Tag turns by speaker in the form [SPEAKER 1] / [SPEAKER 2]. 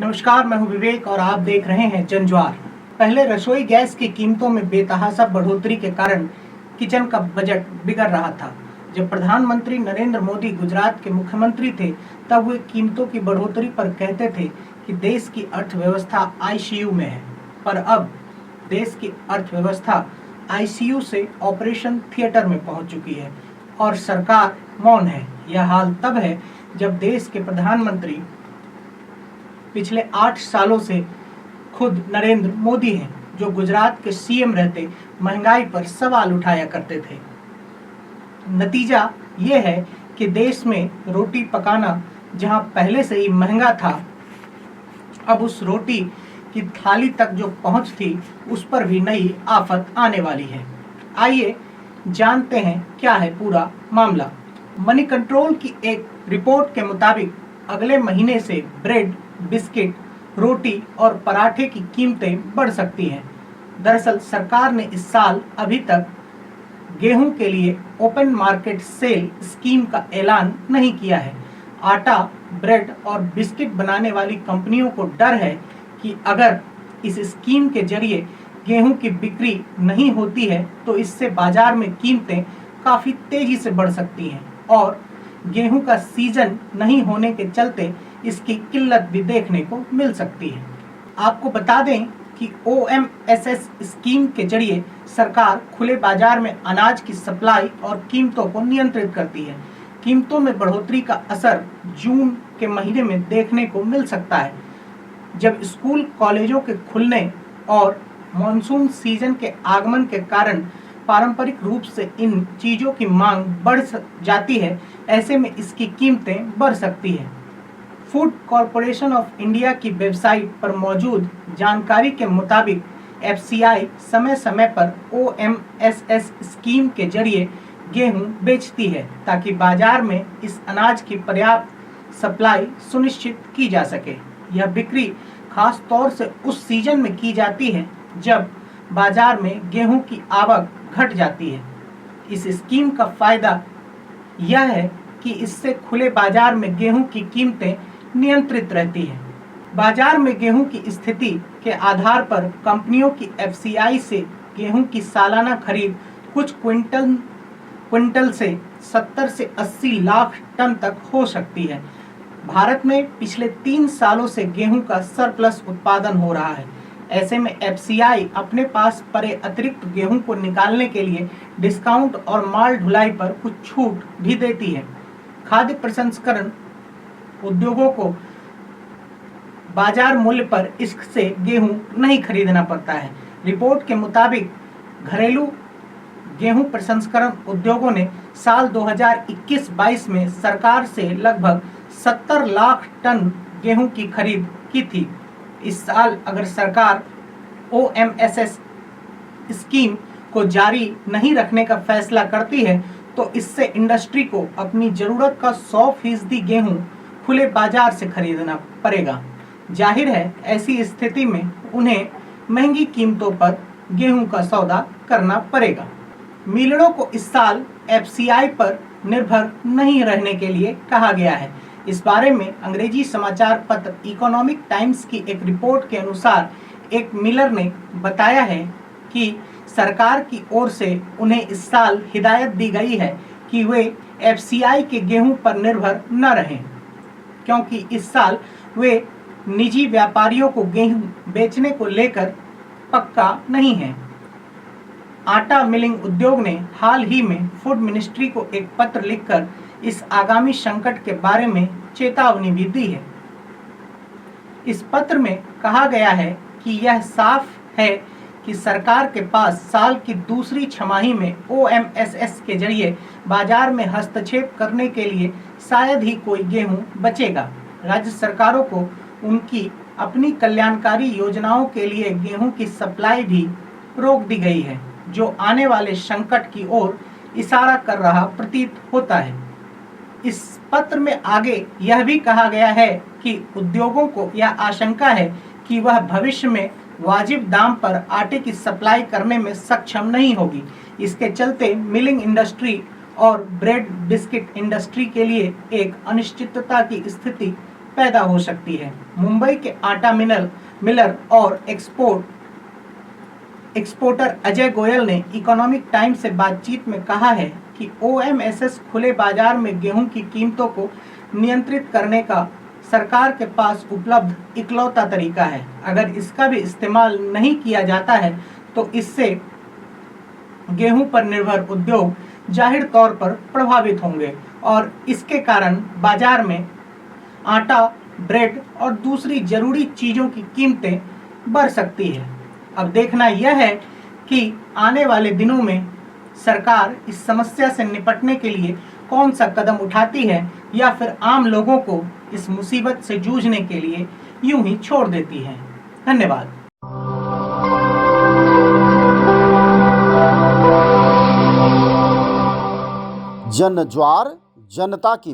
[SPEAKER 1] नमस्कार, मैं हूं विवेक और आप देख रहे हैं जनज्वार। पहले रसोई गैस की कीमतों में बेतहाशा बढ़ोतरी के कारण किचन का बजट बिगड़ रहा था। जब प्रधानमंत्री नरेंद्र मोदी गुजरात के मुख्यमंत्री थे, तब वे कीमतों की बढ़ोतरी पर कहते थे कि देश की अर्थव्यवस्था आईसीयू में है। पर अब देश की अर्थव्यवस्था आईसीयू से ऑपरेशन थिएटर में पहुंच चुकी है और सरकार मौन है। यह हाल तब है जब देश के प्रधानमंत्री पिछले 8 सालों से खुद नरेंद्र मोदी हैं, जो गुजरात के सीएम रहते महंगाई पर सवाल उठाया करते थे। नतीजा ये है कि देश में रोटी पकाना जहां पहले से ही महंगा था, अब उस रोटी की थाली तक जो पहुंच थी, उस पर भी नई आफत आने वाली है। आइए जानते हैं क्या है पूरा मामला। मनी कंट्रोल की एक रिपोर्ट के मुताबिक अगले महीने से ब्रेड, बिस्किट, रोटी और पराठे की कीमतें बढ़ सकती हैं। दरअसल सरकार ने इस साल अभी तक गेहूं के लिए ओपन मार्केट सेल स्कीम का ऐलान नहीं किया है। आटा, ब्रेड और बिस्किट बनाने वाली कंपनियों को डर है कि अगर इस स्कीम के जरिए गेहूं की बिक्री नहीं होती है तो इससे बाजार में कीमतें काफ़ी तेजी से बढ़ सकती हैं और गेहूं का सीजन नहीं होने के चलते इसकी किल्लत भी देखने को मिल सकती है। आपको बता दें कि ओएमएसएस स्कीम के जरिए सरकार खुले बाजार में अनाज की सप्लाई और कीमतों को नियंत्रित करती है। कीमतों में बढ़ोतरी का असर जून के महीने में देखने को मिल सकता है, जब स्कूल कॉलेजों के खुलने और मॉनसून सीजन के आगमन के कारण पारंपरिक रूप से इन चीज़ों की मांग बढ़ जाती है। ऐसे में इसकी कीमतें बढ़ सकती हैं। फूड कॉरपोरेशन ऑफ इंडिया की वेबसाइट पर मौजूद जानकारी के मुताबिक एफसीआई समय समय पर ओएमएसएस स्कीम के जरिए गेहूं बेचती है ताकि बाजार में इस अनाज की पर्याप्त सप्लाई सुनिश्चित की जा सके। यह बिक्री खास तौर से उस सीजन में की जाती है जब बाजार में गेहूं की आवक घट जाती है। इस स्कीम का फायदा यह है कि इससे खुले बाजार में गेहूं की कीमतें नियंत्रित रहती हैं। बाजार में गेहूं की स्थिति के आधार पर कंपनियों की एफसीआई से गेहूं की सालाना खरीद कुछ क्विंटल से 70 से 80 लाख टन तक हो सकती है। भारत में पिछले 3 सालों से गेहूं का सरप्लस उत्पादन हो रहा है। ऐसे में एफसीआई अपने पास पड़े अतिरिक्त गेहूं को निकालने के लिए डिस्काउंट और माल ढुलाई पर कुछ छूट भी देती है। खाद्य प्रसंस्करण उद्योगों को बाजार मूल्य पर इससे गेहूं नहीं खरीदना पड़ता है। रिपोर्ट के मुताबिक घरेलू गेहूं प्रसंस्करण उद्योगों ने साल 2021-22 में सरकार से लगभग 70 लाख टन गेहूं की खरीद की थी। इस साल अगर सरकार ओएमएसएस स्कीम को जारी नहीं रखने का फैसला करती है तो इससे इंडस्ट्री को अपनी ज़रूरत का 100% गेहूं खुले बाजार से खरीदना पड़ेगा। जाहिर है ऐसी स्थिति में उन्हें महंगी कीमतों पर गेहूं का सौदा करना पड़ेगा। मिलरों को इस साल एफसीआई पर निर्भर नहीं रहने के लिए कहा गया है। इस बारे में अंग्रेजी समाचार पत्र इकोनॉमिक टाइम्स की एक रिपोर्ट के अनुसार एक मिलर ने बताया है कि सरकार की ओर से उन्हें इस साल हिदायत दी गई है कि वे एफसीआई के गेहूं पर निर्भर न रहें, क्योंकि इस साल वे निजी व्यापारियों को गेहूं बेचने को लेकर पक्का नहीं है। आटा मिलिंग उद्योग ने हाल ही में फूड मिनिस्ट्री को एक पत्र लिखकर इस आगामी संकट के बारे में चेतावनी भी दी है। इस पत्र में कहा गया है कि यह साफ है कि सरकार के पास साल की दूसरी छमाही में ओएमएसएस के जरिए बाजार में हस्तक्षेप करने के लिए शायद ही कोई गेहूं बचेगा। राज्य सरकारों को उनकी अपनी कल्याणकारी योजनाओं के लिए गेहूं की सप्लाई भी रोक दी गई है, जो आने वाले संकट की ओर इशारा कर रहा प्रतीत होता है। इस पत्र में आगे यह भी कहा गया है कि उद्योगों को यह आशंका है कि वह भविष्य में वाजिब दाम पर आटे की सप्लाई करने में सक्षम नहीं होगी। इसके चलते मिलिंग इंडस्ट्री और ब्रेड बिस्किट इंडस्ट्री के लिए एक अनिश्चितता की स्थिति पैदा हो सकती है। मुंबई के आटा मिलर और एक्सपोर्टर अजय गोयल ने इकोनॉमिक टाइम्स से बातचीत में कहा है कि ओएमएसएस खुले बाजार में गेहूं की कीमतों को नियंत्रित करने का सरकार के पास उपलब्ध इकलौता तरीका है। अगर इसका भी इस्तेमाल नहीं किया जाता है तो इससे गेहूं पर निर्भर उद्योग जाहिर तौर पर प्रभावित होंगे और इसके कारण बाजार में आटा, ब्रेड और दूसरी जरूरी चीजों की कीमतें बढ़ सकती है। अब देखना यह है कि आने वाले दिनों में सरकार इस समस्या से निपटने के लिए कौन सा कदम उठाती है या फिर आम लोगों को इस मुसीबत से जूझने के लिए यूं ही छोड़ देती है। धन्यवाद।
[SPEAKER 2] जन ज्वार जनता की